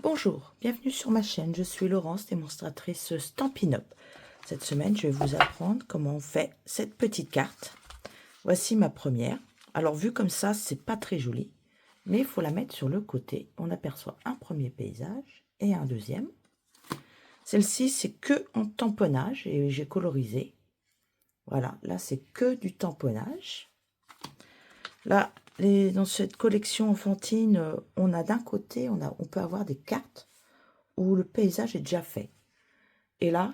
Bonjour, bienvenue sur ma chaîne, je suis Laurence, démonstratrice Stampin' Up. Cette semaine, je vais vous apprendre comment on fait cette petite carte. Voici ma première. Alors, vu comme ça, c'est pas très joli, mais il faut la mettre sur le côté. On aperçoit un premier paysage et un deuxième. Celle-ci, c'est que en tamponnage et j'ai colorisé. Voilà, là, c'est que du tamponnage. Là, dans cette collection enfantine, on a d'un côté, on peut avoir des cartes où le paysage est déjà fait. Et là,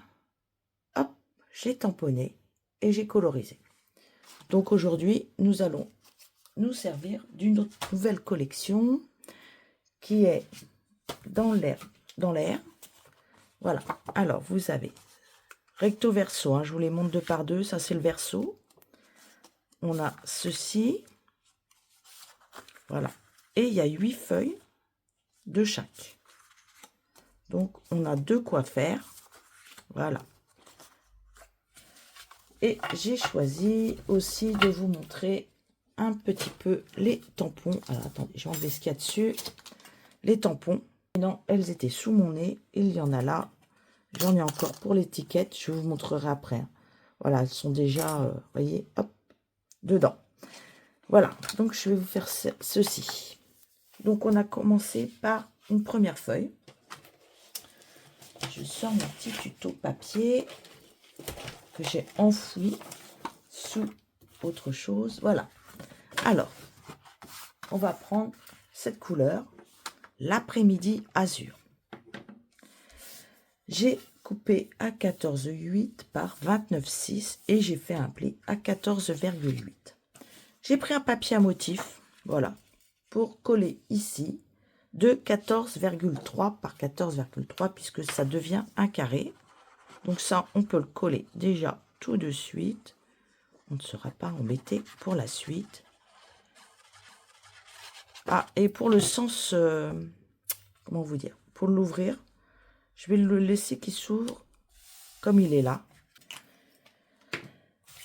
hop, j'ai tamponné et j'ai colorisé. Donc aujourd'hui, nous allons nous servir d'une autre nouvelle collection qui est dans l'air. Voilà. Alors, vous avez recto verso, hein, je vous les montre deux par deux, ça c'est le verso. On a ceci. Voilà. Et il y a 8 feuilles de chaque. Donc, on a de quoi faire. Voilà. Et j'ai choisi aussi de vous montrer un petit peu les tampons. Alors, attendez, je vais enlever ce qu'il y a dessus. Les tampons. Non, elles étaient sous mon nez. Il y en a là. J'en ai encore pour l'étiquette. Je vous montrerai après. Voilà, elles sont déjà, vous voyez, hop, dedans. Voilà, donc je vais vous faire ceci. Donc, on a commencé par une première feuille. Je sors mon petit tuto papier que j'ai enfoui sous autre chose. Voilà. Alors, on va prendre cette couleur, l'après-midi azur. J'ai coupé à 14,8 par 29,6 et j'ai fait un pli à 14,8. J'ai pris un papier à motif, voilà, pour coller ici de 14,3 par 14,3 puisque ça devient un carré. Donc ça, on peut le coller déjà tout de suite. On ne sera pas embêté pour la suite. Ah, et pour le sens, comment vous dire, pour l'ouvrir, je vais le laisser qu'il s'ouvre comme il est là.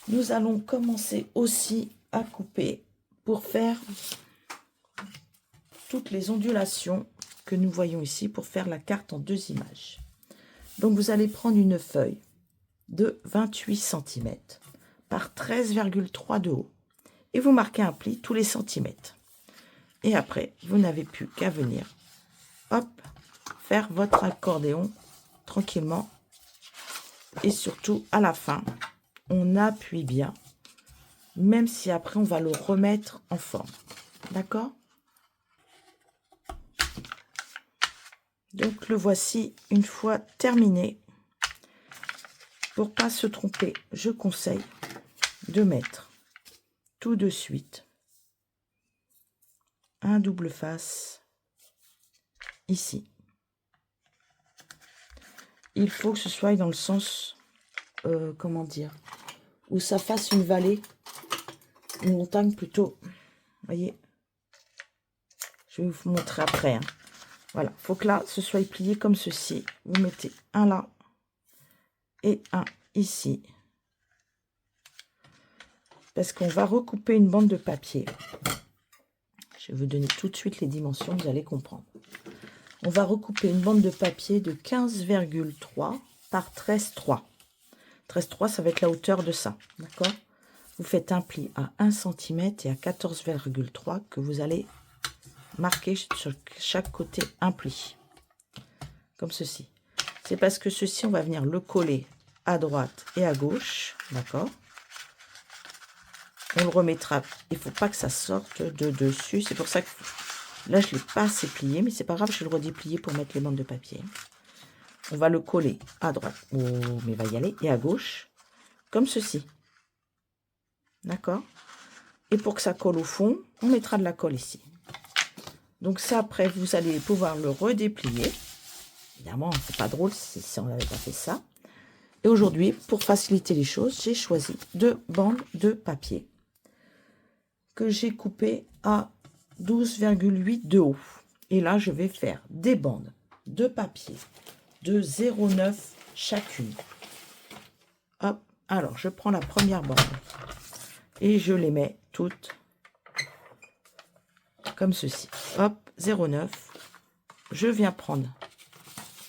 Nous allons commencer aussi à couper pour faire toutes les ondulations que nous voyons ici pour faire la carte en 2 images. Donc vous allez prendre une feuille de 28 cm par 13,3 de haut et vous marquez un pli tous les centimètres. Et après, vous n'avez plus qu'à venir, hop, faire votre accordéon tranquillement. Et surtout, à la fin, on appuie bien, même si après, on va le remettre en forme. D'accord? Donc, le voici une fois terminé. Pour pas se tromper, je conseille de mettre tout de suite un double face ici. Il faut que ce soit dans le sens, comment dire, où ça fasse une vallée, une montagne plutôt. Vous voyez, je vais vous montrer après. Hein. Voilà, il faut que là, ce soit plié comme ceci. Vous mettez un là et un ici. Parce qu'on va recouper une bande de papier. Je vais vous donner tout de suite les dimensions, vous allez comprendre. On va recouper une bande de papier de 15,3 par 13,3. 13,3, ça va être la hauteur de ça, d'accord? Vous faites un pli à 1 cm et à 14,3 que vous allez marquer sur chaque côté un pli. Comme ceci. C'est parce que ceci, on va venir le coller à droite et à gauche, d'accord? On le remettra, il ne faut pas que ça sorte de dessus. C'est pour ça que là, je ne l'ai pas assez plié, mais c'est pas grave, je vais le redéplier pour mettre les bandes de papier. On va le coller à droite, oh, mais il va y aller, et à gauche, comme ceci. D'accord? Et pour que ça colle au fond, on mettra de la colle ici. Donc ça, après, vous allez pouvoir le redéplier. Évidemment, c'est pas drôle si on n'avait pas fait ça. Et aujourd'hui, pour faciliter les choses, j'ai choisi 2 bandes de papier que j'ai coupées à 12,8 de haut. Et là, je vais faire des bandes de papier de 0,9 chacune. Hop, alors je prends la première bande et je les mets toutes comme ceci. Hop, 0,9. je viens prendre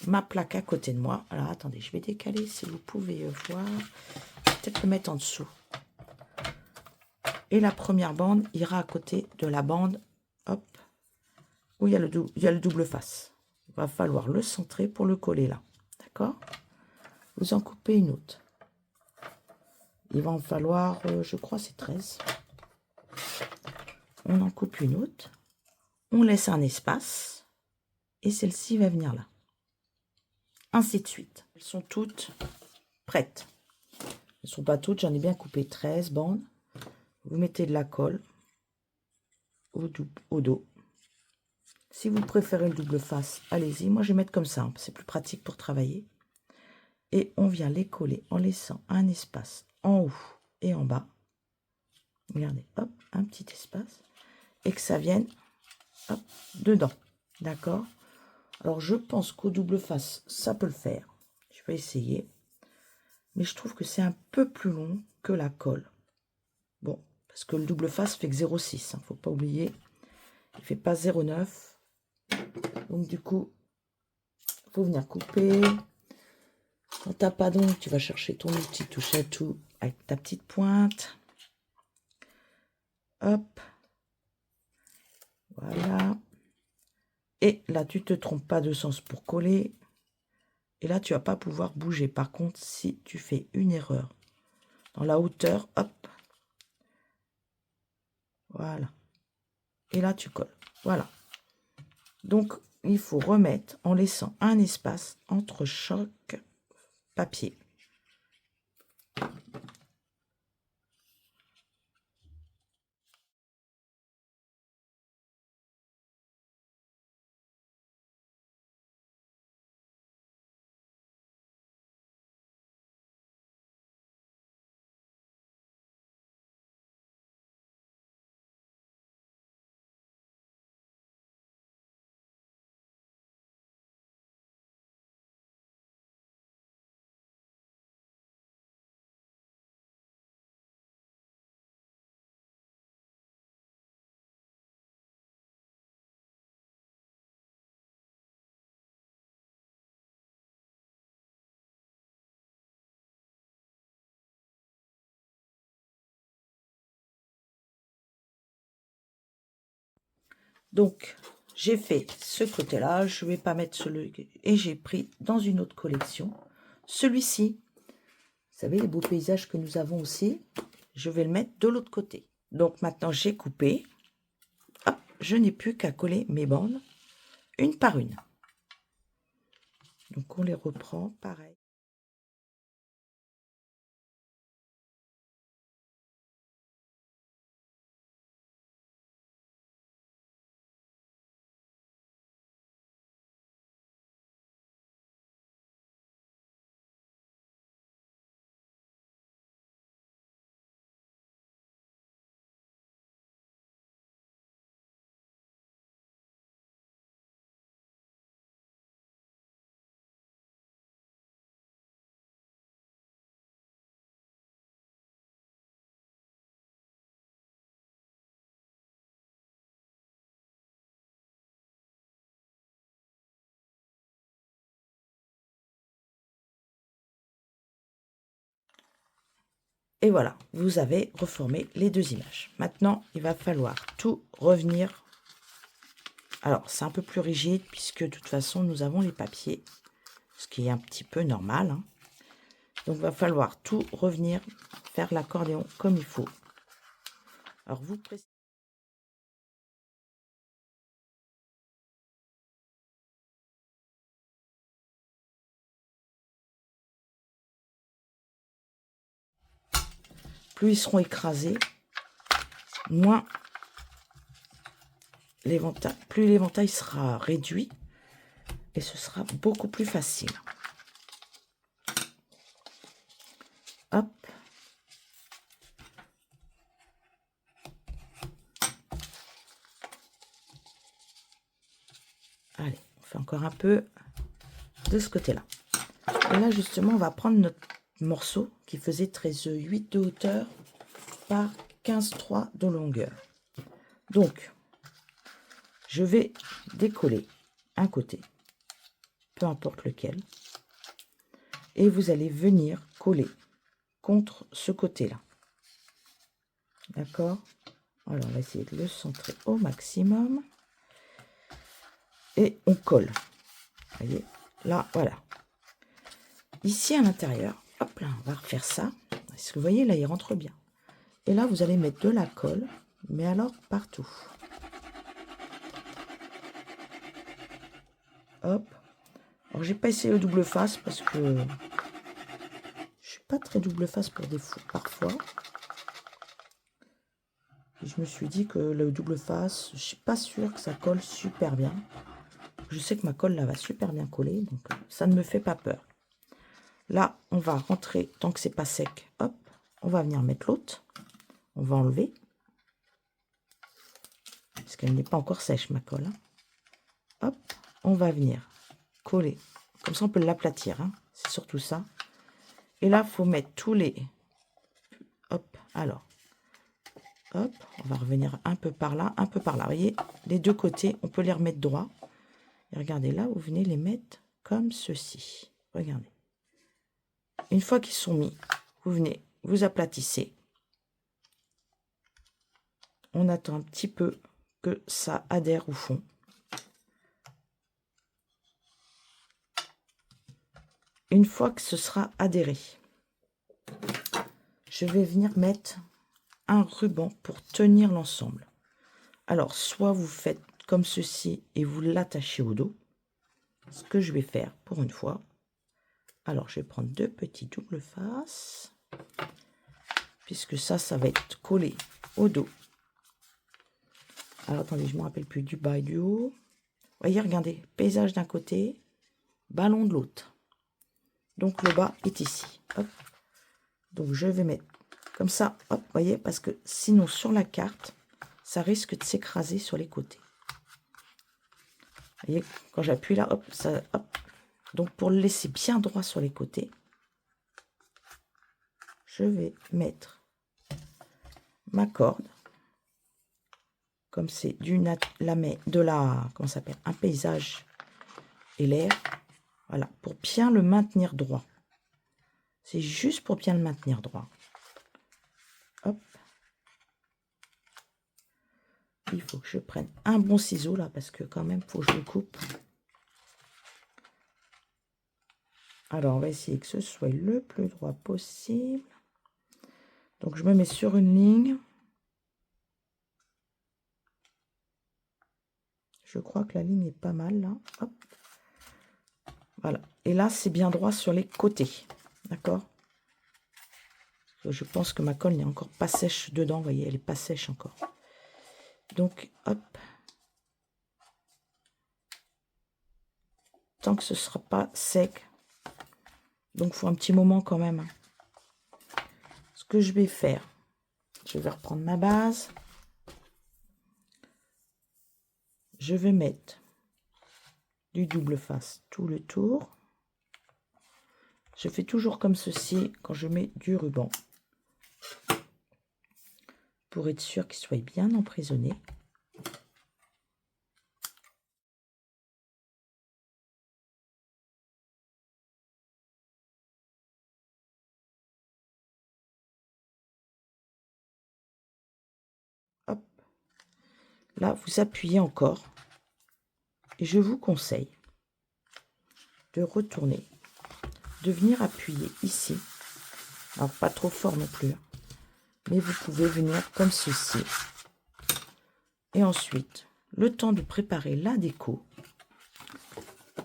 ma plaque à côté de moi. Alors, attendez, je vais décaler si vous pouvez voir. Peut-être le mettre en dessous. Et la première bande ira à côté de la bande, hop, où il y a le double face. Il va falloir le centrer pour le coller là. D'accord? Vous en coupez une autre. Il va en falloir, je crois, c'est 13. On en coupe une autre. On laisse un espace. Et celle-ci va venir là. Ainsi de suite. Elles sont toutes prêtes. Elles ne sont pas toutes, j'en ai bien coupé 13 bandes. Vous mettez de la colle au dos. Si vous préférez le double face, allez-y. Moi, je vais mettre comme ça. Hein, c'est plus pratique pour travailler. Et on vient les coller en laissant un espace en haut et en bas. Regardez, hop, un petit espace. Et que ça vienne, hop, dedans. D'accord? Alors, je pense qu'au double face, ça peut le faire. Je vais essayer. Mais je trouve que c'est un peu plus long que la colle. Bon, parce que le double face fait que 0,6. Faut pas oublier. Il fait pas 0,9. Donc, du coup, il faut venir couper. Quand t'as pas d'ongle, tu vas chercher ton outil touche à tout avec ta petite pointe. Hop. Voilà. Et là, tu te trompes pas de sens pour coller. Et là, tu vas pas pouvoir bouger. Par contre, si tu fais une erreur dans la hauteur, hop. Voilà. Et là, tu colles. Voilà. Donc, il faut remettre en laissant un espace entre chaque papier. Donc, j'ai fait ce côté-là. Je ne vais pas mettre celui... Et j'ai pris dans une autre collection celui-ci. Vous savez, les beaux paysages que nous avons aussi. Je vais le mettre de l'autre côté. Donc, maintenant, j'ai coupé. Hop, je n'ai plus qu'à coller mes bandes une par une. Donc, on les reprend pareil. Et voilà, vous avez reformé les deux images. Maintenant, il va falloir tout revenir. Alors, c'est un peu plus rigide puisque de toute façon, nous avons les papiers, ce qui est un petit peu normal. Hein. Donc, il va falloir tout revenir, faire l'accordéon comme il faut. Alors, vous pressez. Plus ils seront écrasés, moins l'éventail, plus l'éventail sera réduit et ce sera beaucoup plus facile. Hop. Allez, on fait encore un peu de ce côté-là. Et là, justement, on va prendre notre morceau qui faisait 13,8 de hauteur par 15,3 de longueur. Donc, je vais décoller un côté, peu importe lequel. Et vous allez venir coller contre ce côté-là. D'accord? Alors, on va essayer de le centrer au maximum. Et on colle. Vous voyez? Là, voilà. Ici, à l'intérieur, hop là, on va refaire ça. Est-ce que vous voyez, là, il rentre bien. Et là, vous allez mettre de la colle, mais alors partout. Hop. Alors, j'ai pas essayé le double face parce que je suis pas très double face pour des fous parfois. Et je me suis dit que le double face, je suis pas sûre que ça colle super bien. Je sais que ma colle là va super bien coller, donc ça ne me fait pas peur. Là, on va rentrer, tant que c'est pas sec, hop, on va venir mettre l'autre. On va enlever. Parce qu'elle n'est pas encore sèche, ma colle. Hein. Hop, on va venir coller. Comme ça, on peut l'aplatir. Hein. C'est surtout ça. Et là, il faut mettre tous les... Hop, alors. Hop, on va revenir un peu par là, un peu par là. Vous voyez, les deux côtés, on peut les remettre droit. Et regardez, là, vous venez les mettre comme ceci. Regardez. Une fois qu'ils sont mis, vous venez, vous aplatissez. On attend un petit peu que ça adhère au fond. Une fois que ce sera adhéré, je vais venir mettre un ruban pour tenir l'ensemble. Alors, soit vous faites comme ceci et vous l'attachez au dos, ce que je vais faire pour une fois. Alors, je vais prendre deux petits doubles faces, puisque ça va être collé au dos. Alors, attendez, je ne me rappelle plus du bas et du haut. Vous voyez, regardez, paysage d'un côté, ballon de l'autre. Donc, le bas est ici. Hop. Donc, je vais mettre comme ça, hop, vous voyez, parce que sinon, sur la carte, ça risque de s'écraser sur les côtés. Vous voyez, quand j'appuie là, hop, ça, hop. Donc, pour le laisser bien droit sur les côtés, je vais mettre ma corde, comme c'est comment ça s'appelle, un paysage et l'air, voilà, pour bien le maintenir droit. C'est juste pour bien le maintenir droit. Hop. Il faut que je prenne un bon ciseau là, parce que quand même, il faut que je le coupe. Alors, on va essayer que ce soit le plus droit possible. Donc, je me mets sur une ligne. Je crois que la ligne est pas mal, là. Hop. Voilà. Et là, c'est bien droit sur les côtés. D'accord? Je pense que ma colle n'est encore pas sèche dedans. Vous voyez, elle n'est pas sèche encore. Donc, hop. Tant que ce ne sera pas sec. Donc, il faut un petit moment quand même. Ce que je vais faire, je vais reprendre ma base. Je vais mettre du double face tout le tour. Je fais toujours comme ceci quand je mets du ruban. Pour être sûr qu'il soit bien emprisonné. Hop. Là, vous appuyez encore. Et je vous conseille de retourner, de venir appuyer ici. Alors, pas trop fort non plus. Mais vous pouvez venir comme ceci. Et ensuite, le temps de préparer la déco,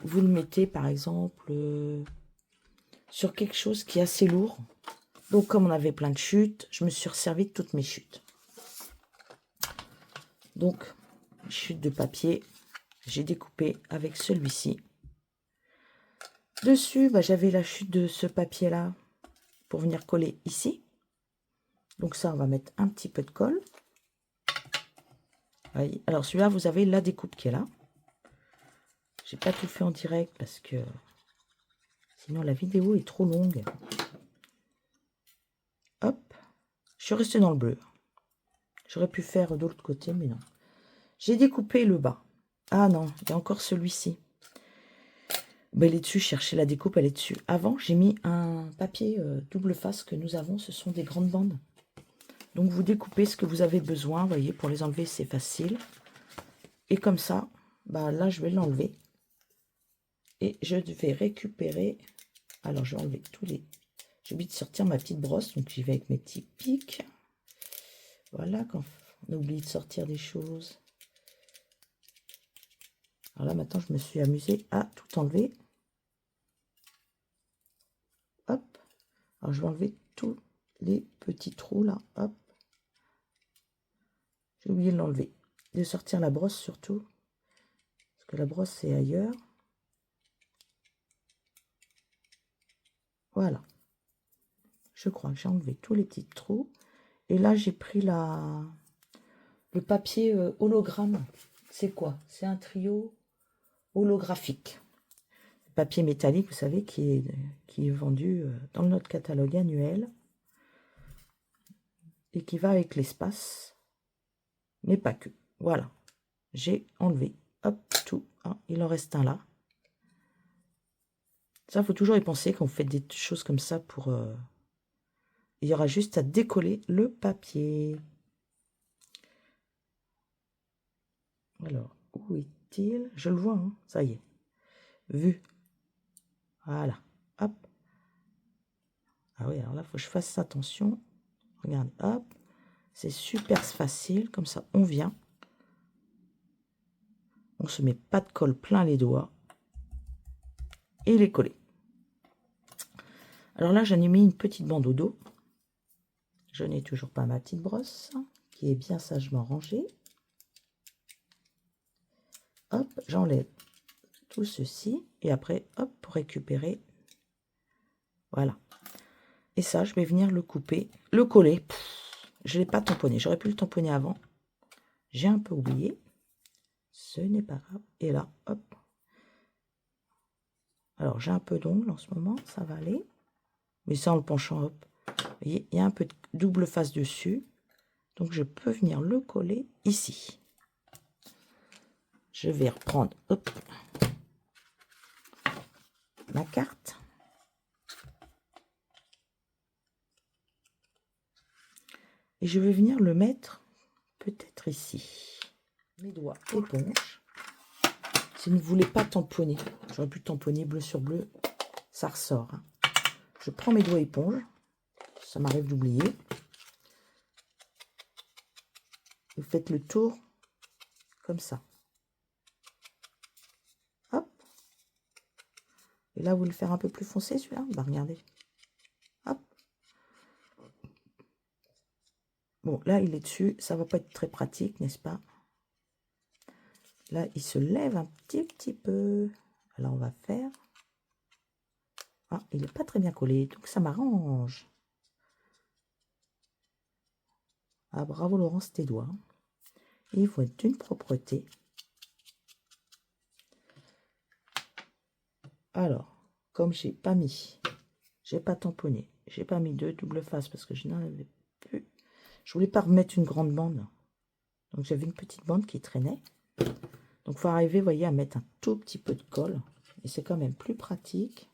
vous le mettez par exemple sur quelque chose qui est assez lourd. Donc comme on avait plein de chutes, je me suis resservi de toutes mes chutes. Donc, chute de papier, j'ai découpé avec celui-ci. Dessus, j'avais la chute de ce papier-là pour venir coller ici. Donc ça, on va mettre un petit peu de colle. Voyez. Alors celui-là, vous avez la découpe qui est là. J'ai pas tout fait en direct parce que sinon la vidéo est trop longue. Hop, je suis restée dans le bleu. J'aurais pu faire de l'autre côté, mais non. J'ai découpé le bas. Ah non, il y a encore celui-ci. Ben, il est dessus, cherchez la découpe, elle est dessus. Avant, j'ai mis un papier double face que nous avons, ce sont des grandes bandes. Donc vous découpez ce que vous avez besoin, vous voyez, pour les enlever c'est facile. Et comme ça, bah là je vais l'enlever. Et je vais récupérer, alors je vais enlever tous les... J'ai oublié de sortir ma petite brosse, donc j'y vais avec mes petits pics. Voilà, quand on oublie de sortir des choses. Alors là maintenant je me suis amusée à tout enlever. Hop, alors je vais enlever tous les petits trous là, hop. J'ai oublié de l'enlever. De sortir la brosse surtout. Parce que la brosse c'est ailleurs. Voilà. Je crois que j'ai enlevé tous les petits trous. Et là j'ai pris le papier hologramme. C'est quoi? C'est un trio holographique. Papier métallique, vous savez, qui est vendu dans notre catalogue annuel. Et qui va avec l'espace. Mais pas que. Voilà. J'ai enlevé. Hop, tout. Ah, il en reste un là. Ça, il faut toujours y penser quand vous faites des choses comme ça pour... il y aura juste à décoller le papier. Alors, où est-il? Je le vois, hein, ça y est. Vu. Voilà. Hop. Ah oui, alors là, il faut que je fasse attention. Regardez, hop. C'est super facile. Comme ça, on vient. On se met pas de colle plein les doigts. Et il est collé. Alors là, j'en ai mis une petite bande au dos. Je n'ai toujours pas ma petite brosse, qui est bien sagement rangée. Hop, j'enlève tout ceci. Et après, hop, pour récupérer. Voilà. Et ça, je vais venir le couper, le coller. Je ne l'ai pas tamponné. J'aurais pu le tamponner avant. J'ai un peu oublié. Ce n'est pas grave. Et là, hop. Alors, j'ai un peu d'ongle en ce moment. Ça va aller. Mais sans le penchant, hop. Vous voyez, il y a un peu de double face dessus. Donc, je peux venir le coller ici. Je vais reprendre, hop, ma carte. Et je vais venir le mettre peut-être ici. Mes doigts éponge. Si vous ne voulez pas tamponner, j'aurais pu tamponner bleu sur bleu, ça ressort. Hein. Je prends mes doigts éponge, ça m'arrive d'oublier. Vous faites le tour comme ça. Hop. Et là, vous voulez le faire un peu plus foncé celui-là? Bah regardez. Hop. Bon, là, il est dessus. Ça va pas être très pratique, n'est-ce pas? Là, il se lève un petit peu. Alors, on va faire... Ah, il n'est pas très bien collé, donc ça m'arrange. Ah, bravo Laurence, tes doigts. Il faut être d'une propreté. Alors, comme j'ai pas tamponné, j'ai pas mis de double face parce que je n'en avais plus. Je voulais pas remettre une grande bande. Donc j'avais une petite bande qui traînait. Donc il faut arriver, vous voyez, à mettre un tout petit peu de colle. Et c'est quand même plus pratique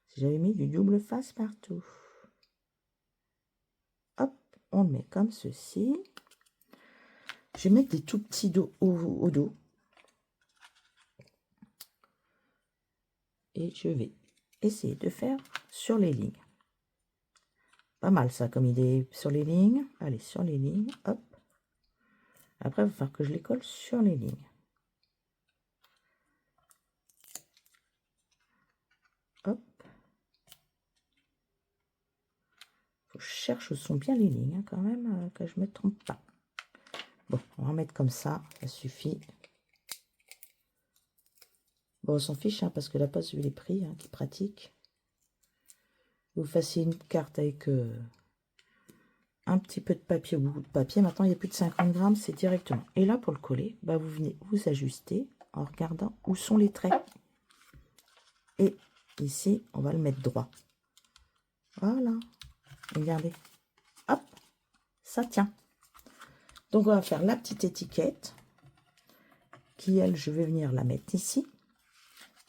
si j'avais mis du double face partout. Hop, on le met comme ceci. Je vais mettre des tout petits dos au dos. Et je vais essayer de faire sur les lignes. Pas mal ça comme idée sur les lignes. Allez, sur les lignes, hop. Après, il va falloir que je les colle sur les lignes. Hop. Faut que je cherche où sont bien les lignes, hein, quand même, que je ne me trompe pas. Bon, on va mettre comme ça suffit. Bon, on s'en fiche, hein, parce que la passe, vu les prix, hein, qui est pratique. Vous fassiez une carte avec un petit peu de papier ou beaucoup de papier. Maintenant, il y a plus de 50 grammes, c'est directement. Et là, pour le coller, bah, vous venez vous ajuster en regardant où sont les traits. Et ici, on va le mettre droit. Voilà. Regardez. Hop, ça tient. Donc, on va faire la petite étiquette. qui, elle, je vais venir la mettre ici.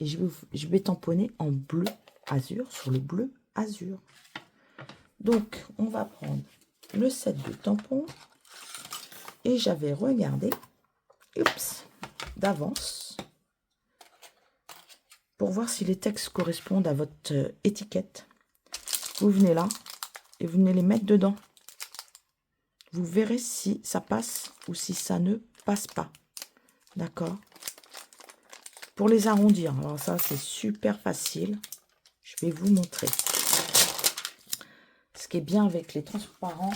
Et je vais tamponner en bleu azur sur le bleu azur. Donc, on va prendre le set de tampons. Et j'avais regardé, d'avance, pour voir si les textes correspondent à votre étiquette. Vous venez là et vous venez les mettre dedans. Vous verrez si ça passe ou si ça ne passe pas. D'accord? Pour les arrondir, alors ça c'est super facile. Je vais vous montrer. Ce qui est bien avec les transparents,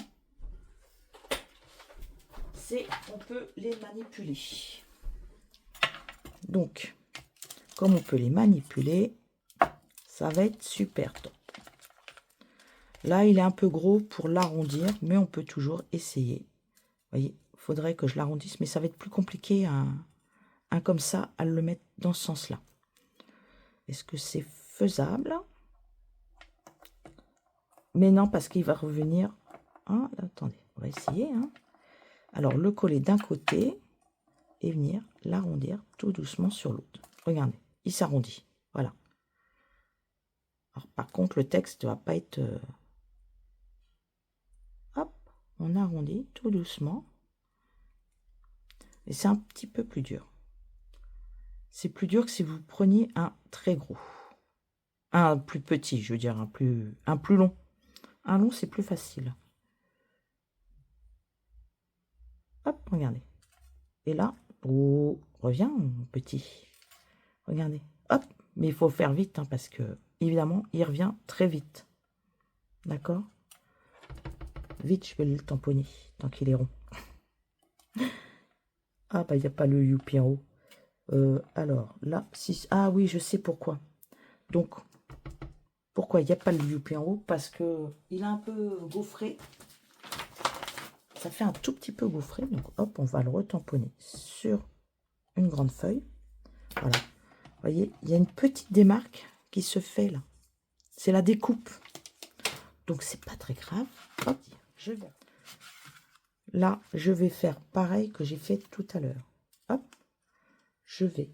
c'est qu'on peut les manipuler. Donc, comme on peut les manipuler, ça va être super top. Là, il est un peu gros pour l'arrondir, mais on peut toujours essayer. Vous voyez, il faudrait que je l'arrondisse, mais ça va être plus compliqué un comme ça à le mettre dans ce sens-là. Est-ce que c'est faisable? Mais non, parce qu'il va revenir. Ah, attendez, on va essayer. Alors, le coller d'un côté et venir l'arrondir tout doucement sur l'autre. Regardez, il s'arrondit. Voilà. Alors, par contre, le texte ne va pas être... Hop, on arrondit tout doucement. Et c'est un petit peu plus dur. C'est plus dur que si vous preniez un très gros. Un plus petit, je veux dire, un plus long. Un long, c'est plus facile. Hop, regardez. Et là, oh, reviens, mon petit. Regardez. Hop, mais il faut faire vite, parce que, évidemment, il revient très vite. D'accord? Vite, je vais le tamponner, tant qu'il est rond. Ah, bah, il n'y a pas le youpi en haut. Alors, là, si... Ah oui, je sais pourquoi. Donc, pourquoi il n'y a pas le youpi en haut? Parce que il est un peu gaufré. Ça fait un tout petit peu gaufré. Donc, hop, on va le retamponner sur une grande feuille. Voilà. Vous voyez, il y a une petite démarque qui se fait là. C'est la découpe. Donc, c'est pas très grave. Hop, je vais. Là, je vais faire pareil que j'ai fait tout à l'heure. Hop, je vais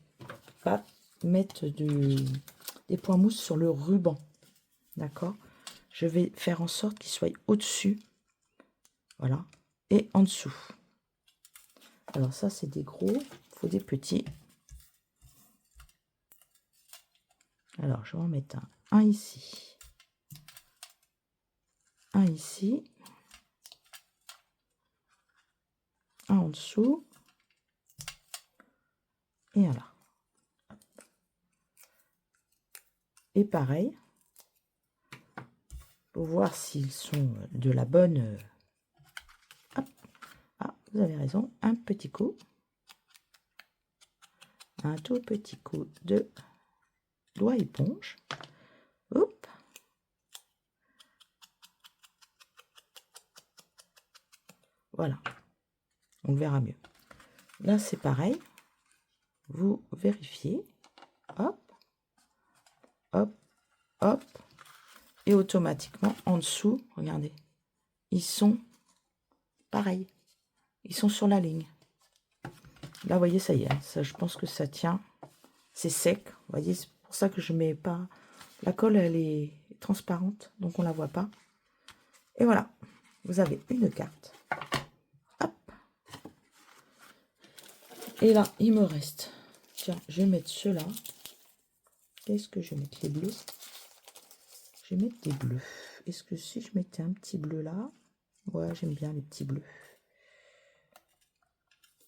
pas mettre des points mousse sur le ruban. D'accord? Je vais faire en sorte qu'il soit au-dessus. Voilà. Et en dessous. Alors ça, c'est des gros. Il faut des petits. Alors, je vais en mettre un ici. Un ici. Un en dessous. Et un là. Et pareil. Pour voir s'ils sont de la bonne... Hop. Ah, vous avez raison. Un petit coup. Un tout petit coup de doigt éponge. Hop. Voilà. On le verra mieux. Là, c'est pareil. Vous vérifiez. Hop. Hop. Hop. Et automatiquement, en dessous, regardez, ils sont pareils. Ils sont sur la ligne. Là, vous voyez, ça y est. Ça, je pense que ça tient. C'est sec. Vous voyez, c'est pour ça que je mets pas... La colle, elle est transparente, donc on la voit pas. Et voilà. Vous avez une carte. Hop. Et là, il me reste... Tiens, je vais mettre ceux-là. Qu'est-ce que je vais mettre? Les bleus. Je vais mettre des bleus. Est-ce que si je mettais un petit bleu là? Ouais, j'aime bien les petits bleus.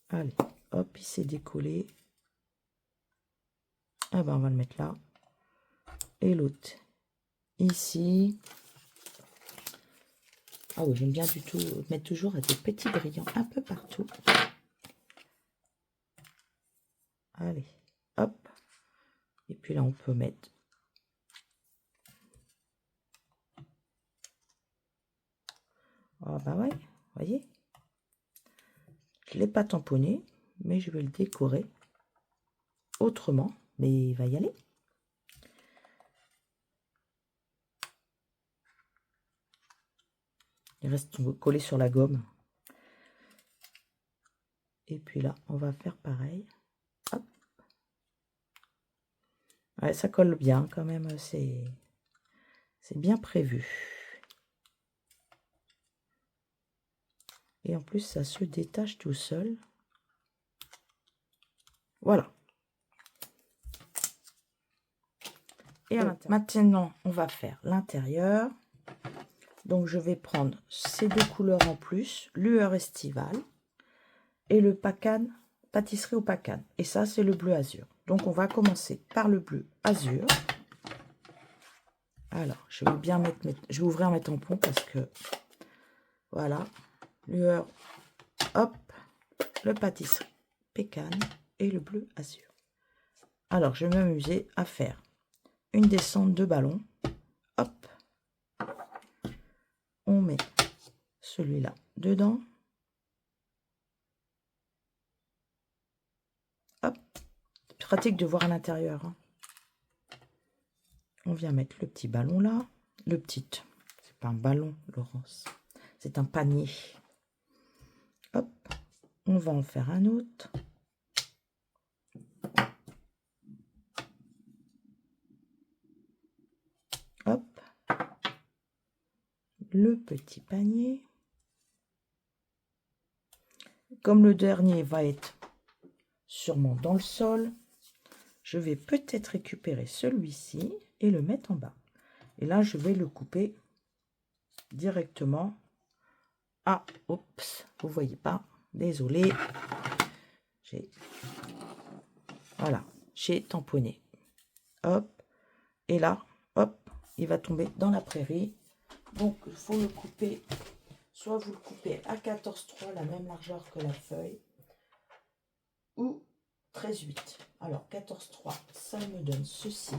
Allez, hop, il s'est décollé. Ah ben, on va le mettre là. Et l'autre, ici. Ah oui, j'aime bien du tout mettre toujours des petits brillants un peu partout. Allez, hop. Et puis là, on peut mettre... Ah bah ouais, vous voyez. Je ne l'ai pas tamponné, mais je vais le décorer autrement. Mais il va y aller. Il reste collé sur la gomme. Et puis là, on va faire pareil. Ouais, ça colle bien quand même, c'est bien prévu. Et en plus, ça se détache tout seul. Voilà. Et maintenant, on va faire l'intérieur. Donc, je vais prendre ces deux couleurs en plus, lueur estivale et le Pacane, pâtisserie au Pacane. Et ça, c'est le bleu azur. Donc, on va commencer par le bleu azur. Alors, je vais bien mettre je vais ouvrir mes tampons parce que voilà, lueur, hop, le pâtisserie pécane et le bleu azur. Alors, je vais m'amuser à faire une descente de ballon. Hop, on met celui-là dedans. Hop, c'est pratique de voir à l'intérieur. Hein. On vient mettre le petit ballon là. Le petit, c'est pas un ballon, Laurence. C'est un panier. Hop, on va en faire un autre. Hop, le petit panier. Comme le dernier va être sûrement dans le sol, je vais peut-être récupérer celui-ci et le mettre en bas. Et là, je vais le couper directement. Ah, oups, vous voyez pas, désolé. Voilà, j'ai tamponné. Hop, et là, hop, il va tomber dans la prairie. Donc, il faut le couper. Soit vous le coupez à 14,3, la même largeur que la feuille, ou 13,8. Alors, 14,3, ça me donne ceci.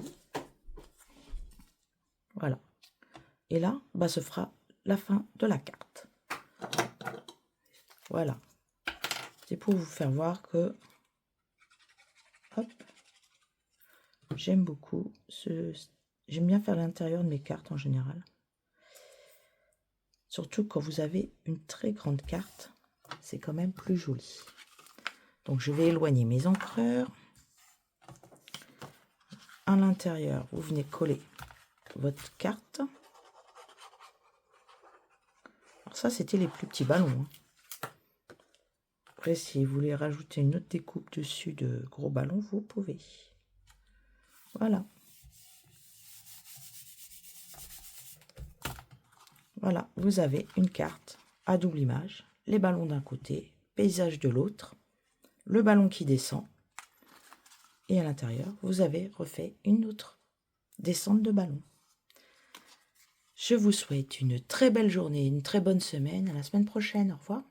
Voilà. Et là, bah, ce fera la fin de la carte. Voilà. C'est pour vous faire voir que, hop, j'aime beaucoup j'aime bien faire l'intérieur de mes cartes en général. Surtout quand vous avez une très grande carte, c'est quand même plus joli. Donc, je vais éloigner mes encreurs. À l'intérieur, vous venez coller votre carte. Alors ça, c'était les plus petits ballons. Hein. Après, si vous voulez rajouter une autre découpe dessus de gros ballons, vous pouvez. Voilà. Voilà, vous avez une carte à double image. Les ballons d'un côté, paysage de l'autre, le ballon qui descend. Et à l'intérieur, vous avez refait une autre descente de ballon. Je vous souhaite une très belle journée, une très bonne semaine. À la semaine prochaine. Au revoir.